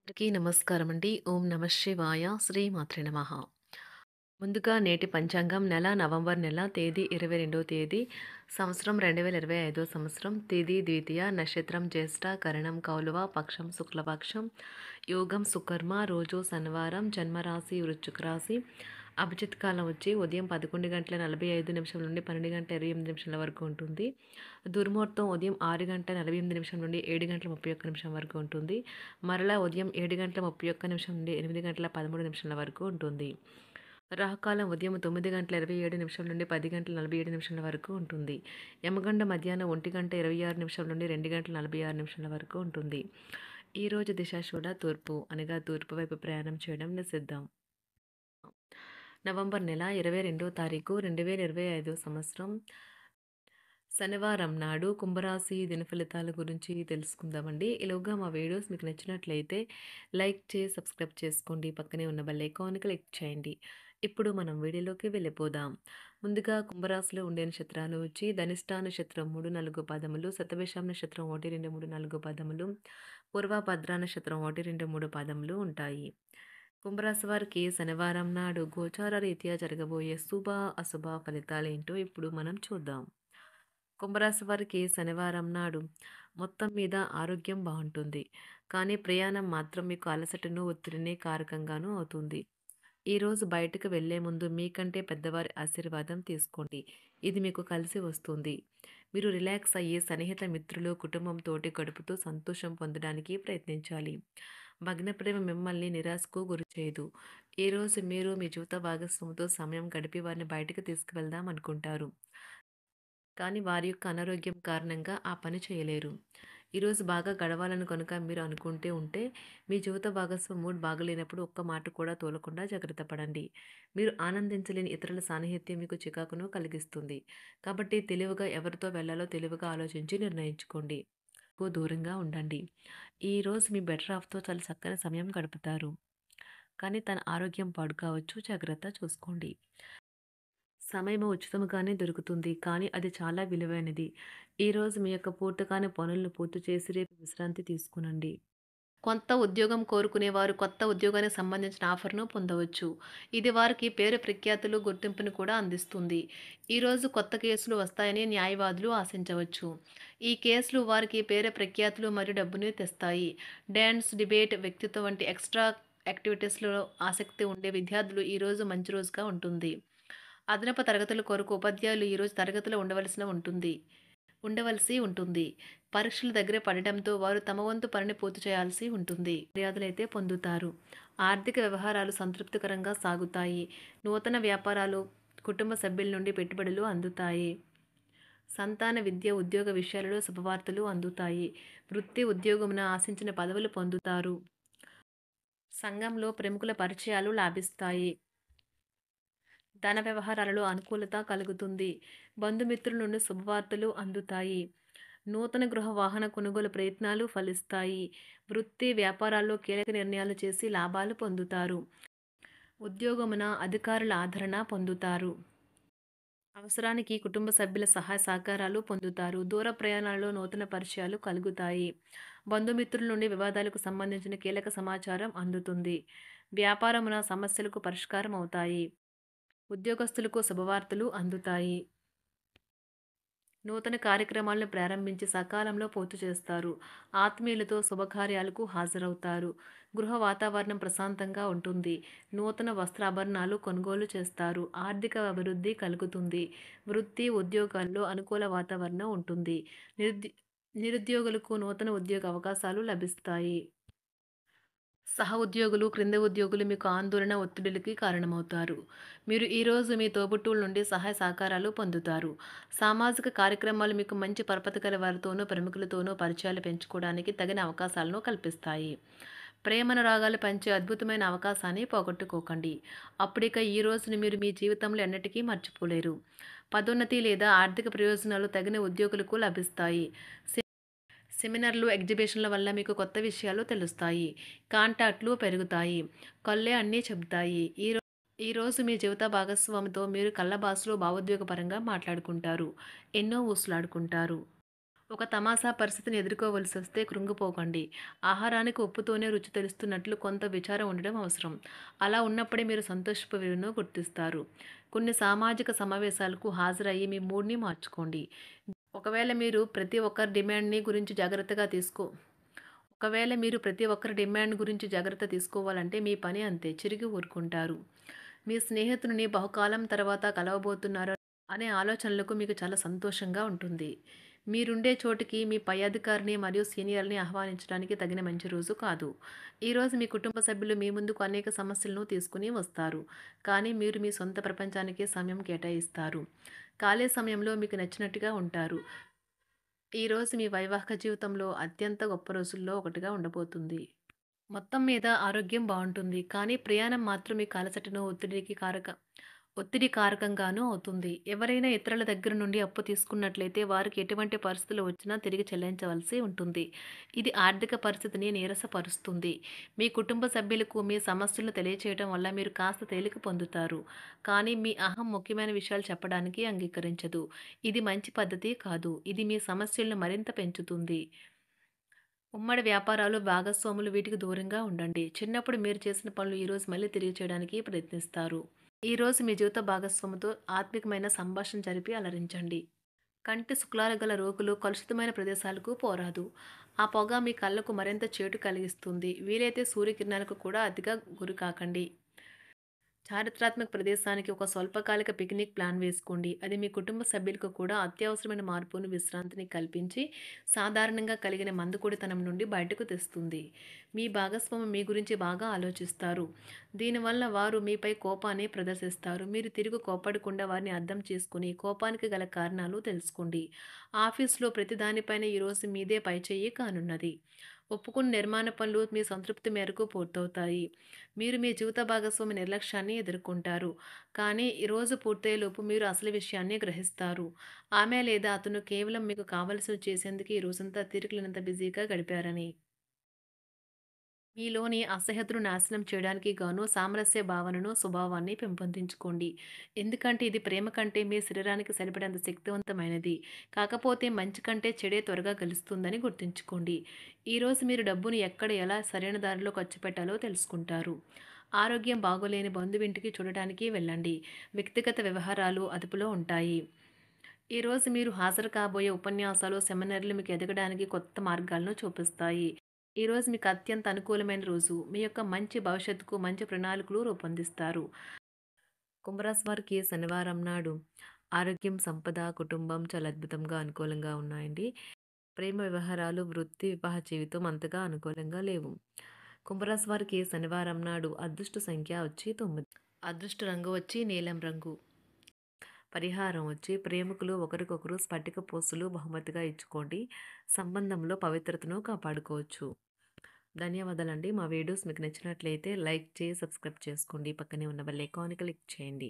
అందరికీ నమస్కారం అండి. ఓం నమః శివాయ. శ్రీమాత్రే నమః. ముందుగా నేటి పంచాంగం నెల నవంబర్ నెల తేదీ 22వ తేదీ సంవత్సరం 2025 సంవత్సరం తిథి ద్వితీయ నక్షత్రం జ్యేష్ఠ కరణం కౌలువ పక్షం శుక్లపక్షం యోగం సుకర్మ రోజు శనివారం జన్మరాశి వృశ్చిక రాశి అభిజిత్ కాలం వచ్చి ఉదయం 11:45 నుండి 12:28 వరకు ఉంటుంది. దుర్ముహూర్తం ఉదయం 6:48 నుండి 7:31 వరకు ఉంటుంది. మరలా ఉదయం 7:31 నుండి 8:13 వరకు ఉంటుంది. రాహుకాలం ఉదయం 9:27 నుండి 10:47 వరకు ఉంటుంది. యమగండ మధ్యాహ్నం 1:26 నుండి 2:46 వరకు ఉంటుంది. ఈరోజు దిశాశూల తూర్పు అనగా తూర్పు వైపు ప్రయాణం చేయడం నిషిద్ధం. నవంబర్ నెల 22వ తారీఖు 2025 సంవత్సరం శనివారం నాడు కుంభరాశి దిన ఫలితాల గురించి తెలుసుకుందామండి. ఈలోగా మా వీడియోస్ మీకు నచ్చినట్లయితే లైక్ చేసి సబ్స్క్రైబ్ చేసుకోండి. పక్కనే ఉన్న బెల్ ఐకాన్‌ని క్లిక్ చేయండి. ఇప్పుడు మనం వీడియోలోకి వెళ్ళిపోదాం. ముందుగా కుంభరాశిలో ఉండే నక్షత్రాలు వచ్చి ధనిష్ట నక్షత్రం 3, 4 పదములు, శతభిషం నక్షత్రం 1, 2, 3, 4 పదములు, పూర్వభద్ర నక్షత్రం 1, 2, 3 పదములు ఉంటాయి. కుంభరాశి వారికి శనివారం నాడు గోచార రీత్యా జరగబోయే శుభ, అశుభ ఫలితాలేంటో ఇప్పుడు మనం చూద్దాం. కుంభరాశి వారికి శనివారం నాడు మొత్తం మీద ఆరోగ్యం బాగుంటుంది. కానీ ప్రయాణం మాత్రం మీకు అలసటను, ఒత్తిడిని కారకంగానూ అవుతుంది. ఈరోజు బయటకు వెళ్లే ముందు మీకంటే పెద్దవారి ఆశీర్వాదం తీసుకోండి. ఇది మీకు కలిసి వస్తుంది. మీరు రిలాక్స్ అయ్యి సన్నిహిత మిత్రులు, కుటుంబంతోటి గడుపుతూ సంతోషం పొందడానికి ప్రయత్నించాలి. భగ్న ప్రేమ మిమ్మల్ని నిరాశకు గురిచేయదు. ఈరోజు మీరు మీ జీవిత భాగస్వామితో సమయం గడిపి వారిని బయటకు తీసుకువెళ్దాం అనుకుంటారు. కానీ వారి యొక్క అనారోగ్యం కారణంగా ఆ పని చేయలేరు. ఈరోజు బాగా గడవాలని కనుక మీరు అనుకుంటే ఉంటే మీ జీవిత భాగస్వామి మూడ్ బాగలేనప్పుడు ఒక్క మాట కూడా తోలకుండా జాగ్రత్త పడండి. మీరు ఆనందించలేని ఇతరుల సాన్నిహిత్యం మీకు చికాకును కలిగిస్తుంది. కాబట్టి తెలివిగా ఎవరితో వెళ్ళాలో తెలివిగా ఆలోచించి నిర్ణయించుకోండి. దూరంగా ఉండండి. ఈరోజు మీ బెటర్ హాఫ్తో చాలా చక్కని సమయం గడుపుతారు. కానీ తన ఆరోగ్యం పాడు కావచ్చు, జాగ్రత్త చూసుకోండి. సమయం ఉచితంగానే దొరుకుతుంది. కానీ అది చాలా విలువైనది. ఈరోజు మీ యొక్క పూర్తి పనులను పూర్తి చేసి రేపు విశ్రాంతి తీసుకునండి. కొత్త ఉద్యోగం కోరుకునేవారు కొత్త ఉద్యోగానికి సంబంధించిన ఆఫర్‌ను పొందవచ్చు. ఇది వారికి పేరు ప్రఖ్యాతులు, గుర్తింపును కూడా అందిస్తుంది. ఈరోజు కొత్త కేసులు వస్తాయని న్యాయవాదులు ఆశించవచ్చు. ఈ కేసులు వారికి పేరు ప్రఖ్యాతులు మరియు డబ్బును తెస్తాయి. డాన్స్, డిబేట్, వ్యక్తిత్వం వంటి ఎక్స్‌ట్రా యాక్టివిటీస్‌లో ఆసక్తి ఉండే విద్యార్థులు ఈరోజు మంచి రోజుగా ఉంటుంది. అదనపు తరగతుల కొరకు ఉపాధ్యాయులు ఈరోజు తరగతిలో ఉండవలసి ఉంటుంది. పరీక్షలు దగ్గర పడటంతో వారు తమ వంతు పనిని పూర్తి చేయాల్సి ఉంటుంది. మర్యాదలైతే పొందుతారు. ఆర్థిక వ్యవహారాలు సంతృప్తికరంగా సాగుతాయి. నూతన వ్యాపారాలు, కుటుంబ సభ్యుల నుండి పెట్టుబడులు అందుతాయి. సంతాన విద్య, ఉద్యోగ విషయాలలో శుభవార్తలు అందుతాయి. వృత్తి ఉద్యోగమున ఆశించిన పదవులు పొందుతారు. సంఘంలో ప్రముఖుల పరిచయాలు లాభిస్తాయి. ధన వ్యవహారాలలో అనుకూలత కలుగుతుంది. బంధుమిత్రుల నుండి శుభవార్తలు అందుతాయి. నూతన గృహ వాహన కొనుగోలు ప్రయత్నాలు ఫలిస్తాయి. వృత్తి వ్యాపారాల్లో కీలక నిర్ణయాలు చేసి లాభాలు పొందుతారు. ఉద్యోగమున అధికారుల ఆదరణ పొందుతారు. అవసరానికి కుటుంబ సభ్యుల సహాయ సహకారాలు పొందుతారు. దూర ప్రయాణాలలో నూతన పరిచయాలు కలుగుతాయి. బంధుమిత్రుల నుండి వివాదాలకు సంబంధించిన కీలక సమాచారం అందుతుంది. వ్యాపారమున సమస్యలకు పరిష్కారం అవుతాయి. ఉద్యోగస్తులకు శుభవార్తలు అందుతాయి. నూతన కార్యక్రమాలను ప్రారంభించి సకాలంలో పూర్తి చేస్తారు. ఆత్మీయులతో శుభకార్యాలకు హాజరవుతారు. గృహ వాతావరణం ప్రశాంతంగా ఉంటుంది. నూతన వస్త్రాభరణాలు కొనుగోలు చేస్తారు. ఆర్థిక అభివృద్ధి కలుగుతుంది. వృత్తి ఉద్యోగాల్లో అనుకూల వాతావరణం ఉంటుంది. నిరుద్యోగులకు నూతన ఉద్యోగ అవకాశాలు లభిస్తాయి. సహ ఉద్యోగులు, క్రింద ఉద్యోగులు మీకు ఆందోళన, ఒత్తిడిలకి కారణమవుతారు. మీరు ఈరోజు మీ తోబుట్టువుల నుండి సహాయ సహకారాలు పొందుతారు. సామాజిక కార్యక్రమాలు మీకు మంచి పరపతి గల వారితోనూ, ప్రముఖులతోనూ పరిచయాలు పెంచుకోవడానికి తగిన అవకాశాలను కల్పిస్తాయి. ప్రేమానురాగాలు పంచే అద్భుతమైన అవకాశాన్ని పోగొట్టుకోకండి. అప్పుడిక ఈ రోజుని మీరు మీ జీవితంలో ఎన్నటికీ మర్చిపోలేరు. పదోన్నతి లేదా ఆర్థిక ప్రయోజనాలు తగిన ఉద్యోగులకు లభిస్తాయి. సెమినార్లు, ఎగ్జిబిషన్ల వల్ల మీకు కొత్త విషయాలు తెలుస్తాయి. కాంటాక్ట్లు పెరుగుతాయి. కళ్ళే అన్నీ చెబుతాయి. ఈరోజు మీ జీవిత భాగస్వామితో మీరు కళ్ళ భాషలో భావోద్వేగపరంగా మాట్లాడుకుంటారు. ఎన్నో ఊసులాడుకుంటారు. ఒక తమాషా పరిస్థితిని ఎదుర్కోవలసొస్తే కృంగిపోకండి. ఆహారానికి ఉప్పుతోనే రుచి తెలుస్తున్నట్లు కొంత విచారం ఉండడం అవసరం. అలా ఉన్నప్పుడే మీరు సంతోషపు విలువను గుర్తిస్తారు. కొన్ని సామాజిక సమావేశాలకు హాజరయ్యి మీ మూడ్‌ని మార్చుకోండి. ఒకవేళ మీరు ప్రతి ఒక్కరి డిమాండ్‌ని గురించి జాగ్రత్తగా తీసుకో ఒకవేళ మీరు ప్రతి ఒక్కరి డిమాండ్ గురించి జాగ్రత్త తీసుకోవాలంటే మీ పని అంతే. చిరిగి ఊరుకుంటారు. మీ స్నేహితుడిని బహుకాలం తర్వాత కలవబోతున్నారు అనే ఆలోచనలకు మీకు చాలా సంతోషంగా ఉంటుంది. మీరుండే చోటికి మీ పై అధికారిని మరియు సీనియర్‌ని ఆహ్వానించడానికి తగిన మంచి రోజు కాదు. ఈరోజు మీ కుటుంబ సభ్యులు మీ ముందుకు అనేక సమస్యలను తీసుకొని వస్తారు. కానీ మీరు మీ సొంత ప్రపంచానికే సమయం కేటాయిస్తారు. ఖాళీ సమయంలో మీకు నచ్చినట్టుగా ఉంటారు. ఈరోజు మీ వైవాహిక జీవితంలో అత్యంత గొప్ప రోజుల్లో ఒకటిగా ఉండబోతుంది. మొత్తం మీద ఆరోగ్యం బావుంటుంది. కానీ ప్రయాణం మాత్రం మీకు అలసటను, ఒత్తిడి కారకంగానూ అవుతుంది. ఎవరైనా ఇతరుల దగ్గర నుండి అప్పు తీసుకున్నట్లయితే వారికి ఎటువంటి పరిస్థితులు వచ్చినా తిరిగి చెల్లించవలసి ఉంటుంది. ఇది ఆర్థిక పరిస్థితిని నీరసపరుస్తుంది. మీ కుటుంబ సభ్యులకు మీ సమస్యలను తెలియచేయడం వల్ల మీరు కాస్త తేలిక పొందుతారు. కానీ మీ అహం ముఖ్యమైన విషయాలు చెప్పడానికి అంగీకరించదు. ఇది మంచి పద్ధతి కాదు. ఇది మీ సమస్యలను మరింత పెంచుతుంది. ఉమ్మడి వ్యాపారాలు, భాగస్వాములు వీటికి దూరంగా ఉండండి. చిన్నప్పుడు మీరు చేసిన పనులు ఈరోజు మళ్ళీ తిరిగి చేయడానికి ప్రయత్నిస్తారు. ఈరోజు మీ జీవిత భాగస్వామితో ఆత్మికమైన సంభాషణ జరిపి అలరించండి. కంటి శుక్లాలు గల రోగులు కలుషితమైన ప్రదేశాలకు పోరాదు. ఆ పొగ మీ కళ్ళకు మరింత చేటు కలిగిస్తుంది. వీలైతే సూర్యకిరణాలకు కూడా అతిగా గురికాకండి. చారిత్రాత్మక ప్రదేశానికి ఒక స్వల్పకాలిక పిక్నిక్ ప్లాన్ వేసుకోండి. అది మీ కుటుంబ సభ్యులకు కూడా అత్యవసరమైన మార్పును, విశ్రాంతిని కల్పించి సాధారణంగా కలిగిన మందుకొడితనం నుండి బయటకు తెస్తుంది. మీ భాగస్వామి మీ గురించి బాగా ఆలోచిస్తారు. దీనివల్ల వారు మీపై కోపాన్ని ప్రదర్శిస్తారు. మీరు తిరిగి కోప్పడకుండా వారిని అర్థం చేసుకుని కోపానికి గల కారణాలు తెలుసుకోండి. ఆఫీస్‌లో ప్రతి దానిపైన ఈరోజు మీదే పైచేయి కానున్నది. ఒప్పుకున్న నిర్మాణ పనులు మీ సంతృప్తి మేరకు పూర్తవుతాయి. మీరు మీ జీవిత భాగస్వామి నిర్లక్ష్యాన్ని ఎదుర్కొంటారు. కానీ ఈ రోజు పూర్తయ్యేలోపు మీరు అసలు విషయాన్ని గ్రహిస్తారు. ఆమె లేదా అతను కేవలం మీకు కావలసినవి చేసేందుకు ఈ రోజంతా తీరికలేనంత బిజీగా గడిపారని. మీలోని అసహ్యతను నాశనం చేయడానికి గాను సామరస్య భావనను, స్వభావాన్ని పెంపొందించుకోండి. ఎందుకంటే ఇది ప్రేమ కంటే మీ శరీరానికి సరిపడేంత శక్తివంతమైనది. కాకపోతే మంచి కంటే చెడే త్వరగా గెలుస్తుందని గుర్తుంచుకోండి. ఈరోజు మీరు డబ్బును ఎక్కడ, ఎలా సరైన దారిలో ఖర్చు పెట్టాలో తెలుసుకుంటారు. ఆరోగ్యం బాగోలేని బంధువింటికి చూడటానికి వెళ్ళండి. వ్యక్తిగత వ్యవహారాలు అదుపులో ఉంటాయి. ఈరోజు మీరు హాజరు కాబోయే ఉపన్యాసాలు, సెమినార్లు మీకు ఎదగడానికి కొత్త మార్గాలను చూపిస్తాయి. ఈరోజు మీకు అత్యంత అనుకూలమైన రోజు. మీ యొక్క మంచి భవిష్యత్తుకు మంచి ప్రణాళికలు రూపొందిస్తారు. కుంభరాశి వారికి శనివారం నాడు ఆరోగ్యం, సంపద, కుటుంబం చాలా అద్భుతంగా అనుకూలంగా ఉన్నాయండి. ప్రేమ వ్యవహారాలు, వృత్తి, వివాహ జీవితం అంతగా అనుకూలంగా లేవు. కుంభరాశి వారికి శనివారం నాడు అదృష్ట సంఖ్య వచ్చి 9. అదృష్ట రంగు వచ్చి నీలం రంగు. పరిహారం వచ్చి ప్రేమికులు ఒకరికొకరు స్ఫటిక పూసలు బహుమతిగా ఇచ్చుకోండి. సంబంధంలో పవిత్రతను కాపాడుకోవచ్చు. ధన్యవాదాలండి. మా వీడియోస్ మీకు నచ్చినట్లయితే లైక్ చేసి, సబ్స్క్రైబ్ చేసుకోండి. పక్కనే ఉన్న బెల్ ఐకాన్‌ని క్లిక్ చేయండి.